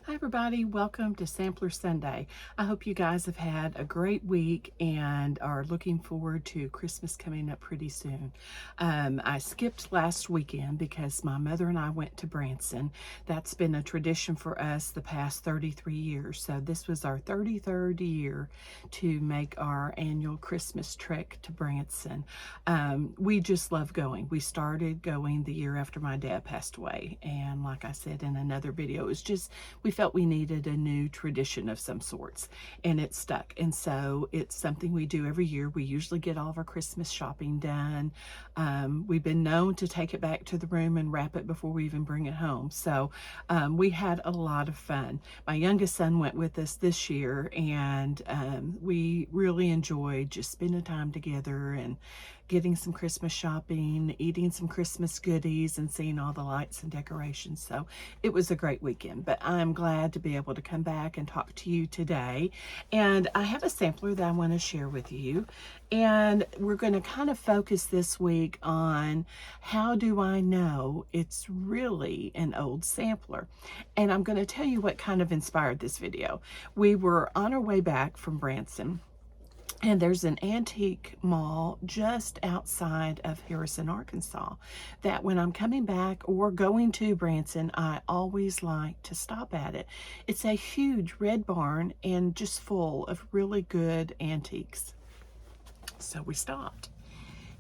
Hi everybody, welcome to Sampler Sunday. I hope you guys have had a great week and are looking forward to Christmas coming up pretty soon. I skipped last weekend because my mother and I went to Branson. That's been a tradition for us the past 33 years. So this was our 33rd year to make our annual Christmas trek to Branson. We just love going. We started going the year after my dad passed away. And like I said in another video, it was just, we felt we needed a new tradition of some sorts, and it stuck. And so it's something we do every year. We usually get all of our Christmas shopping done. We've been known to take it back to the room and wrap it before we even bring it home. So we had a lot of fun. My youngest son went with us this year, and we really enjoyed just spending time together and getting some Christmas shopping, eating some Christmas goodies, and seeing all the lights and decorations. So it was a great weekend, but I'm glad to be able to come back and talk to you today. And I have a sampler that I want to share with you. And we're going to kind of focus this week on how do I know it's really an old sampler. And I'm going to tell you what kind of inspired this video. We were on our way back from Branson, and there's an antique mall just outside of Harrison, Arkansas, that when I'm coming back or going to Branson, I always like to stop at it. It's a huge red barn and just full of really good antiques. So we stopped.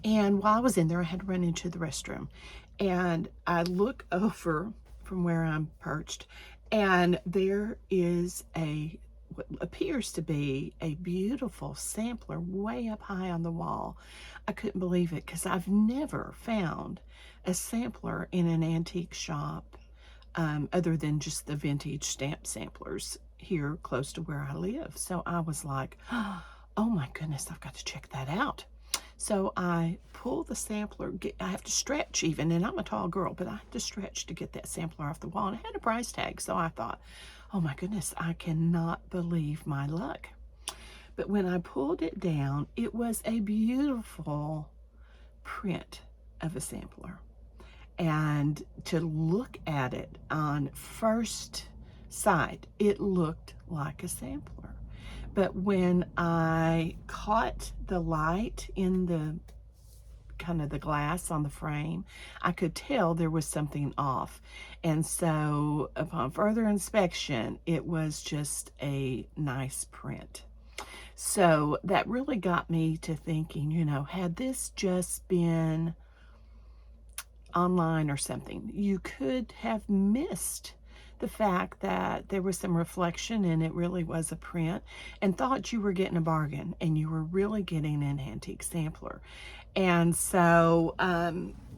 And while I was in there, I had to run into the restroom. And I look over from where I'm perched, and there is what appears to be a beautiful sampler way up high on the wall. I couldn't believe it because I've never found a sampler in an antique shop other than just the vintage stamp samplers here close to where I live. So I was like, oh my goodness, I've got to check that out. So I pull the sampler, I have to stretch even, and I'm a tall girl, but I have to stretch to get that sampler off the wall, and it had a price tag. So I thought, oh my goodness, I cannot believe my luck. But when I pulled it down, it was a beautiful print of a sampler. And to look at it on first sight, it looked like a sampler. But when I caught the light in the kind of the glass on the frame, I could tell there was something off. And so upon further inspection, it was just a nice print. So that really got me to thinking, had this just been online or something, you could have missed the fact that there was some reflection and it really was a print, and thought you were getting a bargain and you were really getting an antique sampler. And so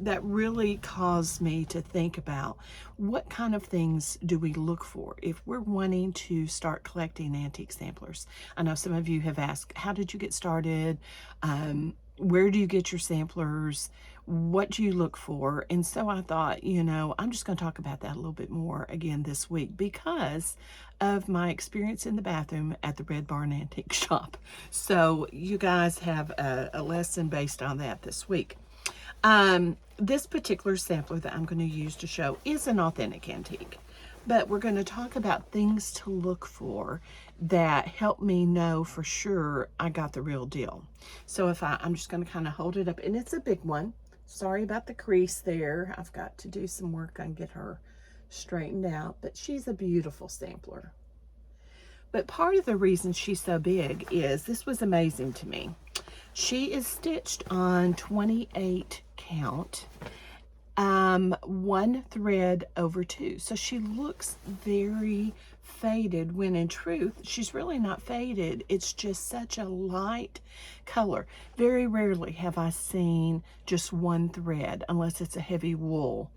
that really caused me to think about what kind of things do we look for if we're wanting to start collecting antique samplers. I know some of you have asked, how did you get started? Where do you get your samplers? What do you look for? And so I thought, I'm just going to talk about that a little bit more again this week because of my experience in the bathroom at the Red Barn Antique Shop. So you guys have a lesson based on that this week. This particular sampler that I'm going to use to show is an authentic antique, but we're going to talk about things to look for that help me know for sure I got the real deal. So if I'm just going to kind of hold it up, and it's a big one. Sorry about the crease there. I've got to do some work on get her straightened out, but she's a beautiful sampler. But part of the reason she's so big is this was amazing to me. She is stitched on 28 count, 1 thread over 2. So she looks very faded when in truth she's really not faded. It's just such a light color. Very rarely have I seen just 1 thread unless it's a heavy wool.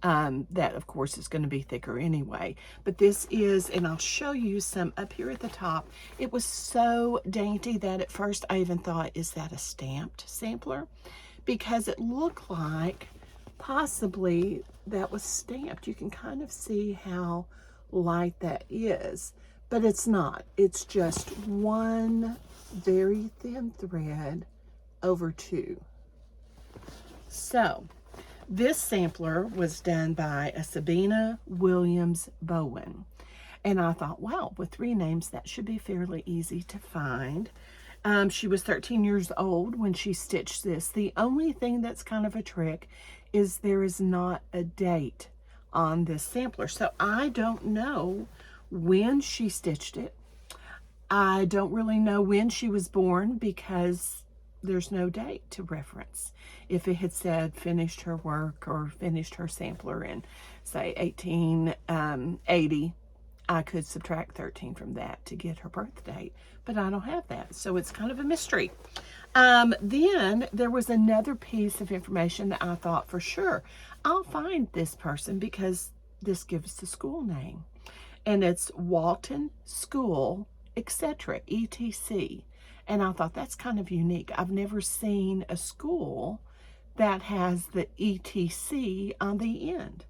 That of course is going to be thicker anyway, but this is, and I'll show you some up here at the top. It was so dainty that at first I even thought, is that a stamped sampler? Because it looked like possibly that was stamped. You can kind of see how light that is, but it's not. It's just 1 very thin thread over 2. So this sampler was done by a Sabina Williams Bowen, And I thought, wow, with 3 names, that should be fairly easy to find. She was 13 years old when she stitched this. The only thing that's kind of a trick is there is not a date on this sampler. So I don't know when she stitched it. I don't really know when she was born because there's no date to reference. If it had said finished her work or finished her sampler in, say, 1880, I could subtract 13 from that to get her birth date, but I don't have that, so it's kind of a mystery. Then there was another piece of information that I thought for sure I'll find this person because this gives the school name, and it's Walton School, etc., ETC. And I thought that's kind of unique. I've never seen a school that has the ETC on the end.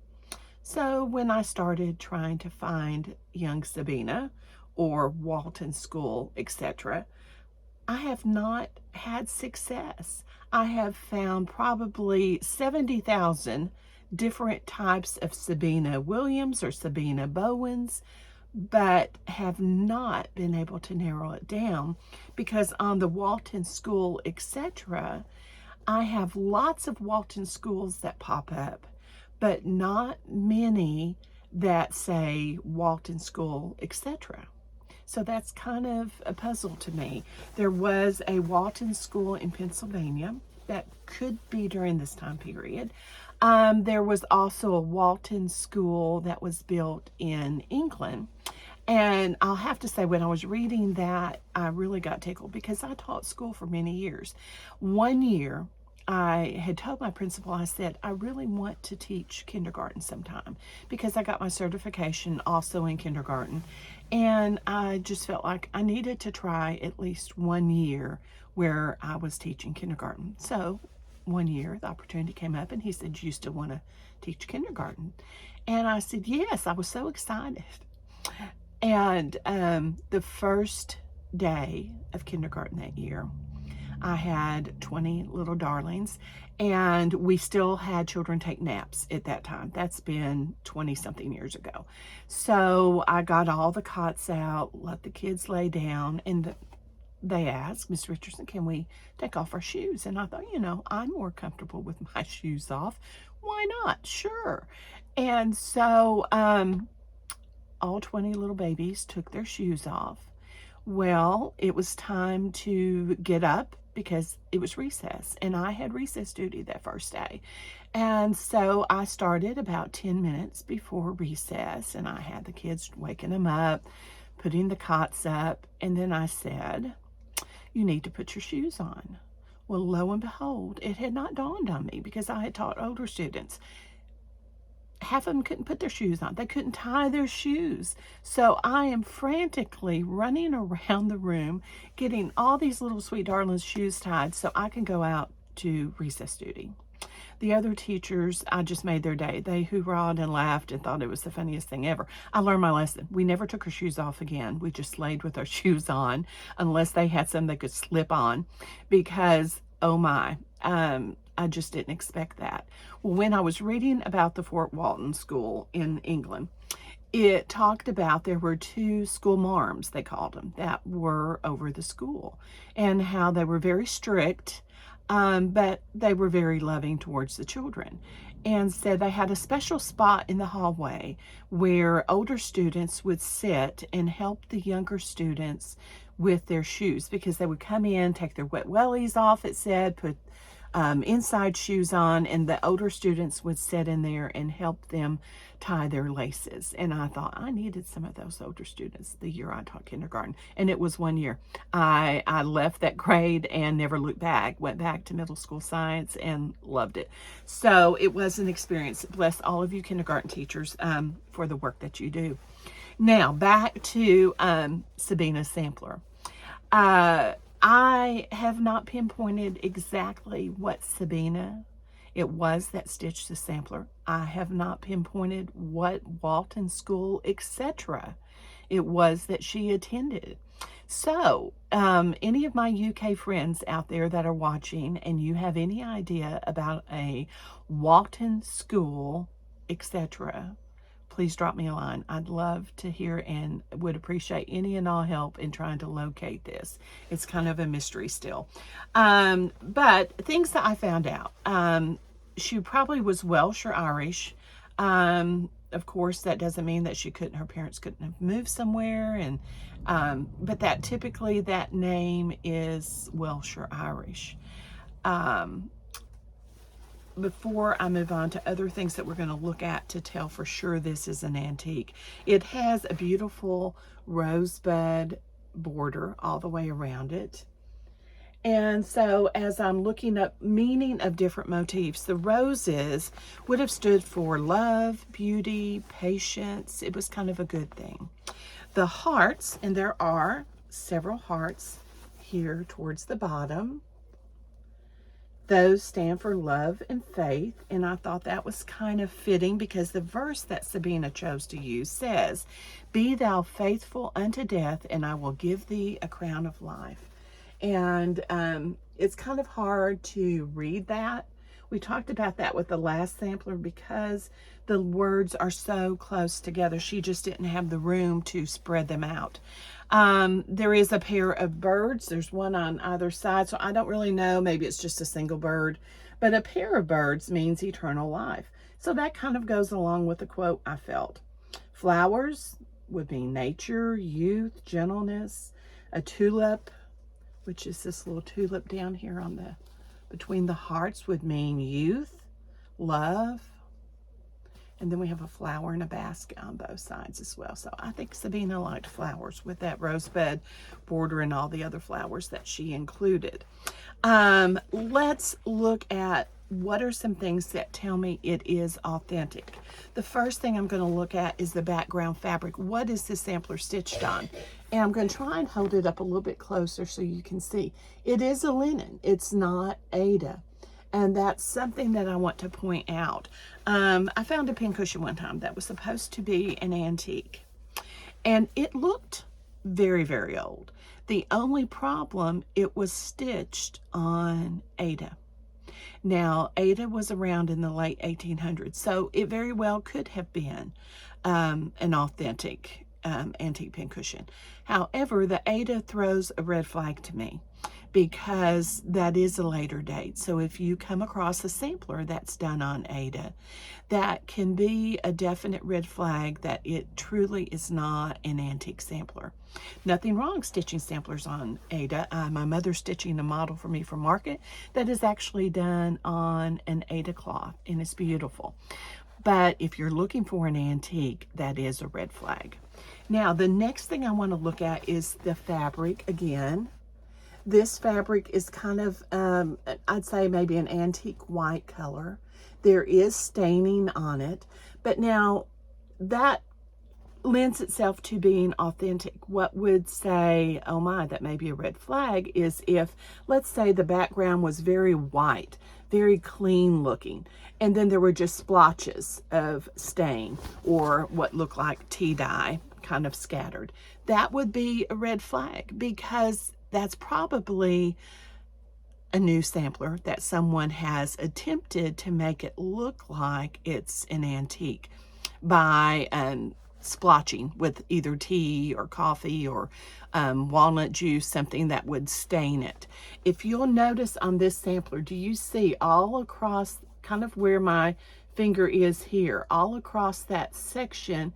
So when I started trying to find young Sabina or Walton School, etc., I have not had success. I have found probably 70,000 different types of Sabina Williams or Sabina Bowens, but have not been able to narrow it down because on the Walton School, etc., I have lots of Walton schools that pop up, but not many that say Walton School, etc. So that's kind of a puzzle to me. There was a Walton School in Pennsylvania that could be during this time period. There was also a Walton School that was built in England. And I'll have to say, when I was reading that, I really got tickled because I taught school for many years. One year, I had told my principal, I said, I really want to teach kindergarten sometime because I got my certification also in kindergarten. And I just felt like I needed to try at least 1 year where I was teaching kindergarten. So 1 year, the opportunity came up and he said, do you still want to teach kindergarten? And I said, yes. I was so excited. And the first day of kindergarten that year, I had 20 little darlings, and we still had children take naps at that time. That's been 20 something years ago. So I got all the cots out, let the kids lay down, and they asked, Miss Richardson, can we take off our shoes? And I thought, I'm more comfortable with my shoes off. Why not? Sure. And so all 20 little babies took their shoes off. Well, it was time to get up because it was recess, and I had recess duty that first day. And so I started about 10 minutes before recess, and I had the kids waking them up, putting the cots up, and then I said, you need to put your shoes on. Well, lo and behold, it had not dawned on me because I had taught older students. Half of them couldn't put their shoes on. They couldn't tie their shoes. So I am frantically running around the room, getting all these little sweet darlings' shoes tied so I can go out to recess duty. The other teachers, I just made their day. They hoorahed and laughed and thought it was the funniest thing ever. I learned my lesson. We never took our shoes off again. We just slayed with our shoes on unless they had some they could slip on because, oh my, I just didn't expect that. Well, when I was reading about the Fort Walton School in England, it talked about there were 2 school marms, they called them, that were over the school, and how they were very strict, but they were very loving towards the children. And so they had a special spot in the hallway where older students would sit and help the younger students with their shoes, because they would come in, take their wet wellies off, it said, put inside shoes on, and the older students would sit in there and help them tie their laces. And I thought I needed some of those older students the year I taught kindergarten, and it was 1 year. I left that grade and never looked back, went back to middle school science and loved it. So it was an experience. Bless all of you kindergarten teachers for the work that you do. Now back to Sabina's sampler. I have not pinpointed exactly what Sabina it was that stitched the sampler. I have not pinpointed what Walton School, etc. it was that she attended. So, any of my UK friends out there that are watching and you have any idea about a Walton School, etc., please drop me a line. I'd love to hear and would appreciate any and all help in trying to locate this. It's kind of a mystery still. But things that I found out. She probably was Welsh or Irish. Of course, that doesn't mean that her parents couldn't have moved somewhere. But that typically that name is Welsh or Irish. Before I move on to other things that we're going to look at to tell for sure this is an antique, it has a beautiful rosebud border all the way around it. And so as I'm looking up meaning of different motifs, the roses would have stood for love, beauty, patience. It was kind of a good thing. The hearts, and there are several hearts here towards the bottom, those stand for love and faith, and I thought that was kind of fitting because the verse that Sabina chose to use says, "Be thou faithful unto death, and I will give thee a crown of life." And it's kind of hard to read that. We talked about that with the last sampler because the words are so close together. She just didn't have the room to spread them out. There is a pair of birds. There's one on either side, so I don't really know. Maybe it's just a single bird. But a pair of birds means eternal life. So that kind of goes along with the quote I felt. Flowers would mean nature, youth, gentleness. A tulip, which is this little tulip down here on between the hearts, would mean youth, love. And then we have a flower in a basket on both sides as well. So I think Sabina liked flowers with that rosebud border and all the other flowers that she included. Let's look at what are some things that tell me it is authentic. The first thing I'm going to look at is the background fabric. What is this sampler stitched on? And I'm going to try and hold it up a little bit closer so you can see. It is a linen. It's not Aida. And that's something that I want to point out. I found a pincushion one time that was supposed to be an antique. And it looked very, very old. The only problem, it was stitched on Aida. Now, Aida was around in the late 1800s, so it very well could have been an authentic antique pincushion. However, the Aida throws a red flag to me because that is a later date. So if you come across a sampler that's done on Aida, that can be a definite red flag that it truly is not an antique sampler. Nothing wrong stitching samplers on Aida. My mother's stitching a model for me for market that is actually done on an Aida cloth, and it's beautiful. But if you're looking for an antique, that is a red flag. Now, the next thing I want to look at is the fabric again. This fabric is kind of, I'd say maybe an antique white color. There is staining on it, but now that lends itself to being authentic. What would say, oh my, that may be a red flag, is if, let's say the background was very white, very clean looking, and then there were just splotches of stain or what looked like tea dye kind of scattered. That would be a red flag because that's probably a new sampler that someone has attempted to make it look like it's an antique by splotching with either tea or coffee or walnut juice, something that would stain it. If you'll notice on this sampler, do you see all across kind of where my finger is here, all across that section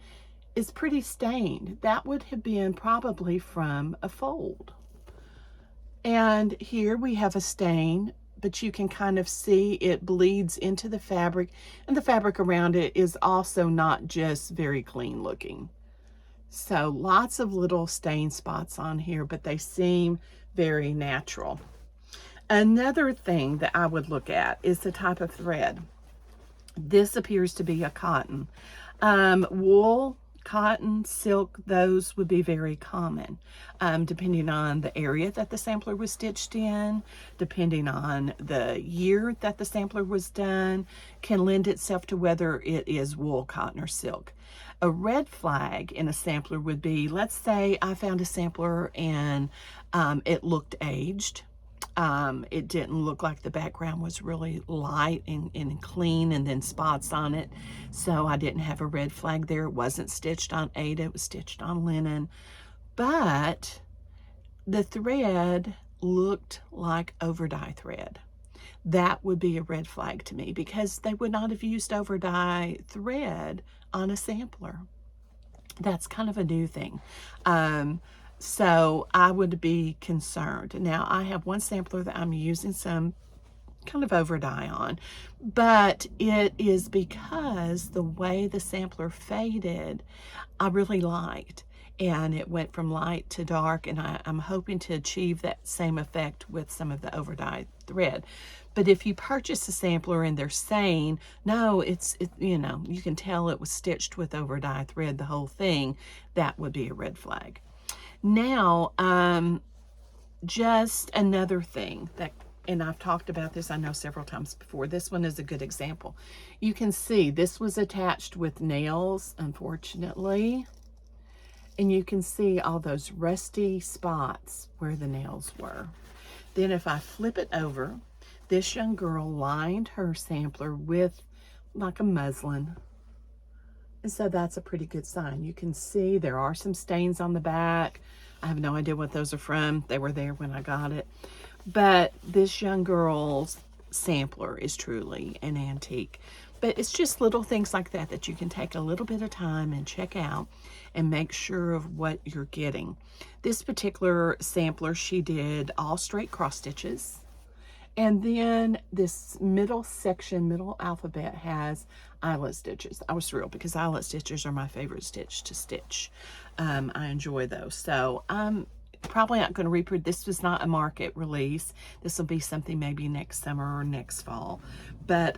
is pretty stained? That would have been probably from a fold. And here we have a stain, but you can kind of see it bleeds into the fabric, and the fabric around it is also not just very clean looking. So lots of little stain spots on here, but they seem very natural. Another thing that I would look at is the type of thread. This appears to be a cotton. Wool, cotton, silk, those would be very common, depending on the area that the sampler was stitched in, depending on the year that the sampler was done, can lend itself to whether it is wool, cotton, or silk. A red flag in a sampler would be, let's say I found a sampler and it looked aged. It didn't look like the background was really light and clean and then spots on it. So I didn't have a red flag there. It wasn't stitched on Aida, it was stitched on linen. But the thread looked like overdye thread. That would be a red flag to me because they would not have used overdye thread on a sampler. That's kind of a new thing. So I would be concerned. Now I have one sampler that I'm using some kind of overdye on, but it is because the way the sampler faded, I really liked. And it went from light to dark, and I'm hoping to achieve that same effect with some of the overdye thread. But if you purchase a sampler and they're saying, no, you know, you can tell it was stitched with overdye thread, the whole thing, that would be a red flag. Now, just another thing that, and I've talked about this, I know, several times before. This one is a good example. You can see this was attached with nails, unfortunately. And you can see all those rusty spots where the nails were. Then if I flip it over, this young girl lined her sampler with like a muslin. And so that's a pretty good sign. You can see there are some stains on the back. I have no idea what those are from. They were there when I got it. But this young girl's sampler is truly an antique. But it's just little things like that that you can take a little bit of time and check out and make sure of what you're getting. This particular sampler, she did all straight cross stitches. And then this middle section, middle alphabet, has eyelet stitches. I was thrilled because eyelet stitches are my favorite stitch to stitch. I enjoy those. So I'm probably not going to reprint. This was not a market release. This will be something maybe next summer or next fall. But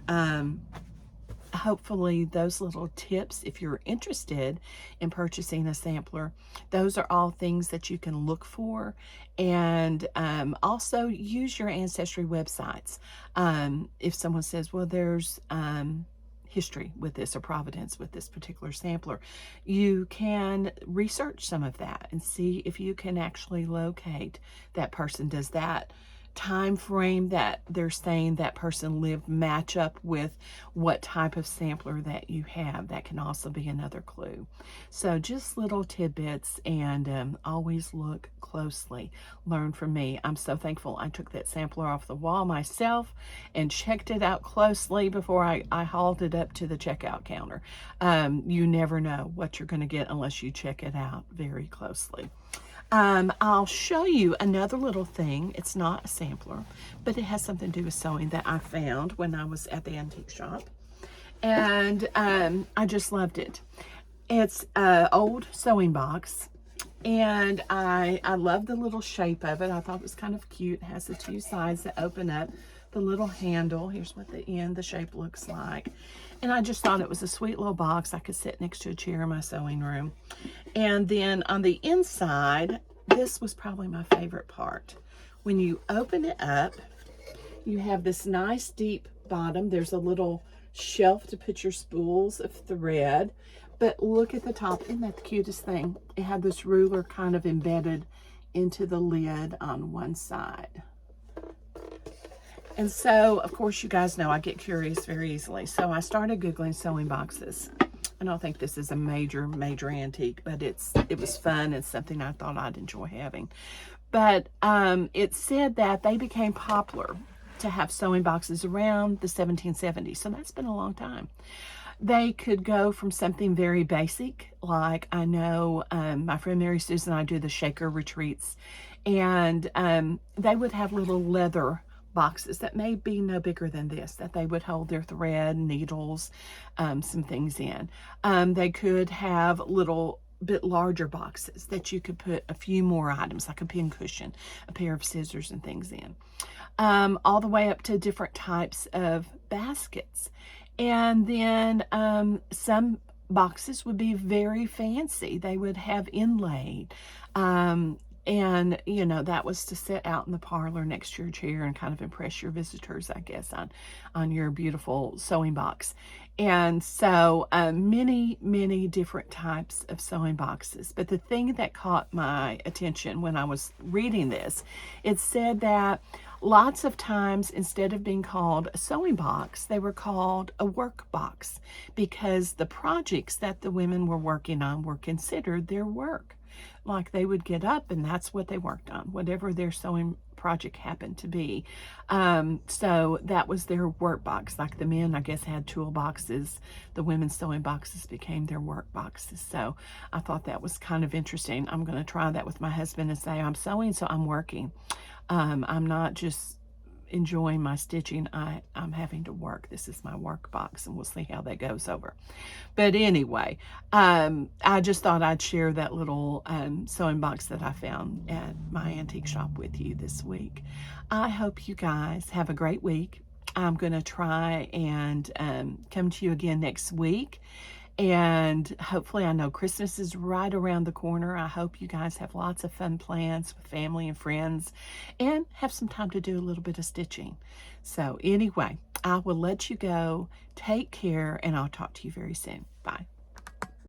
hopefully those little tips, if you're interested in purchasing a sampler, those are all things that you can look for. And also use your Ancestry websites. If someone says, well, there's history with this or providence with this particular sampler, you can research some of that and see if you can actually locate that person. Does that time frame that they're saying that person lived match up with what type of sampler that you have? That can also be another clue. So just little tidbits, and always look closely. Learn from me. I'm so thankful I took that sampler off the wall myself and checked it out closely before I hauled it up to the checkout counter. You never know what you're going to get unless you check it out very closely. I'll show you another little thing. It's not a sampler, but it has something to do with sewing that I found when I was at the antique shop. And I just loved it. It's an old sewing box, and I love the little shape of it. I thought it was kind of cute. It has the two sides that open up, the little handle. Here's what the shape looks like. And I just thought it was a sweet little box I could sit next to a chair in my sewing room. And then on the inside, this was probably my favorite part. When you open it up, you have this nice deep bottom. There's a little shelf to put your spools of thread. But look at the top. Isn't that the cutest thing? It had this ruler kind of embedded into the lid on one side. And so, of course, you guys know I get curious very easily. So I started Googling sewing boxes. I don't think this is a major antique, but it was fun and something I thought I'd enjoy having. But it said that they became popular to have sewing boxes around the 1770s. So that's been a long time. They could go from something very basic, like I know my friend Mary Susan and I do the shaker retreats, and they would have little leather boxes that may be no bigger than this, that they would hold their thread, needles, some things in. They could have little bit larger boxes that you could put a few more items, like a pin cushion, a pair of scissors and things in. All the way up to different types of baskets. And then some boxes would be very fancy. They would have inlaid And, you know, that was to sit out in the parlor next to your chair and kind of impress your visitors, I guess, on your beautiful sewing box. And so many different types of sewing boxes. But the thing that caught my attention when I was reading this, it said that lots of times, instead of being called a sewing box, they were called a work box, because the projects that the women were working on were considered their work. Like, they would get up and that's what they worked on, whatever their sewing project happened to be. So that was their work box. Like, the men, I guess, had tool boxes. The women's sewing boxes became their work boxes. So I thought that was kind of interesting. I'm going to try that with my husband and say, I'm sewing, so I'm working. I'm not just enjoying my stitching. I'm having to work. This is my work box, and we'll see how that goes over. But anyway, I just thought I'd share that little sewing box that I found at my antique shop with you this week. I hope you guys have a great week. I'm going to try and come to you again next week. And hopefully, I know Christmas is right around the corner. I hope you guys have lots of fun plans with family and friends and have some time to do a little bit of stitching. So anyway, I will let you go. Take care, and I'll talk to you very soon. Bye.